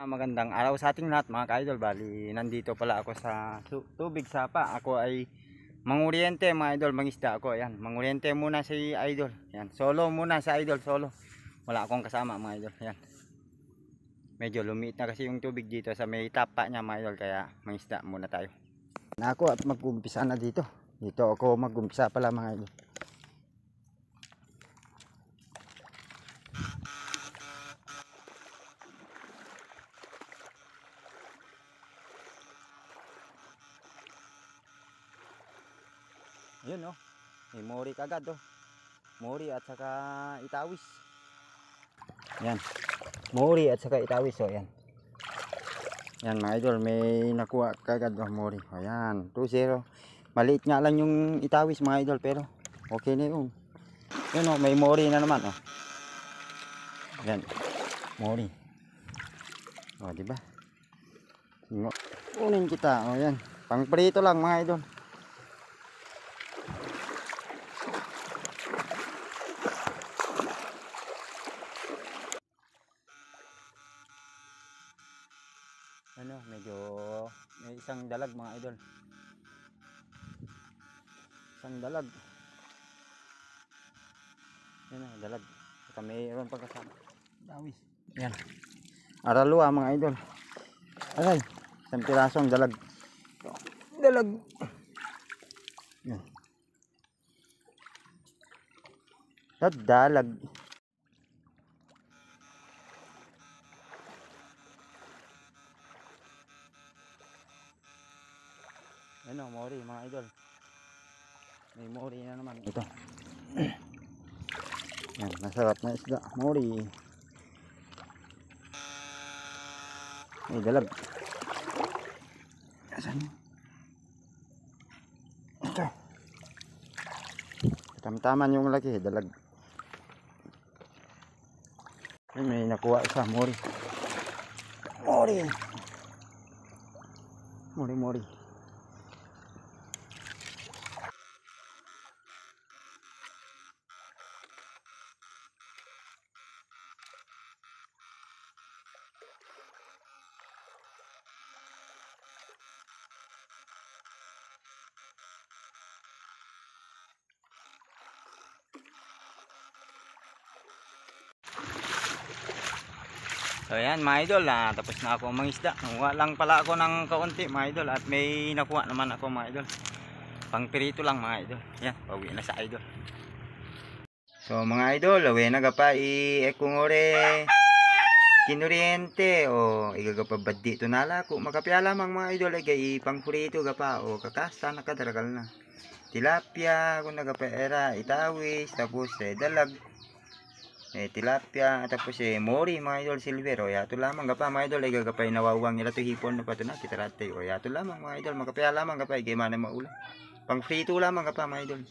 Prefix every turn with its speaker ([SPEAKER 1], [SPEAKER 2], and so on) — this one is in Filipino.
[SPEAKER 1] Magandang araw sa ating lahat mga ka-idol. Bali, nandito pala ako sa tubig sapa. Ako ay manguryente mga idol, mangisda ako. Ayan, manguryente muna si idol. Ayan, solo muna sa idol, solo. Wala akong kasama mga idol. Ayan. Medyo lumiit na kasi yung tubig dito sa may tapa niya mga idol, kaya mangisda muna tayo. Ako at mag-umpisa na dito. Dito ako mag-umpisa pala mga idol. Yun oh, may mori kagad oh. Mori at saka itawis. Yan, mori at saka itawis oh, yan. Yan mga idol, may nakuha kagad oh, mori. O yan, 2-0. Maliit nga lang yung itawis mga idol, pero okay na yun. Yun oh, may mori na naman oh. Yan, mori. O diba? Kunin kita, o yan. Pang prito lang mga idol. Ano, medyo may isang dalag mga idol. Isang dalag. Yan o, dalag. Saka mayroon pagkasama. Dawis. Yan. Aralua mga idol. Aray, isang pirasong dalag. Dalag. Yan. Dalag. Ano, mori mga idol. May mori na naman. Ito. Yan, masarap na isda. Mori. May dalag. Asan? Ito. Tamtaman yung laki, dalag. Yan, may nakuha isa, mori. Mori. Mori. So yan mga idol, tapos na ako mangisda. Nakuha lang pala ako ng kaunti mga idol, at may nakuha naman ako mga idol. Pang pirito lang mga idol. Yan, pauwi na sa idol. So mga idol, awe na gapa ekungore kinuriente o igagapa baddi to nala ko makapya lamang mga idol ay gay pang pirito gapa o kakasta nakadaragal na. Tilapia kung nagapa era itawis tapos dalag. Tilapia tapos mori mga idol silver o yato lamang gapa mga idol ay gagapay nawawang nila to hipon na pato na kitarate o yato lamang mga idol makapaya lamang gapa ay gay man maulan pang frito lamang gapa mga idol.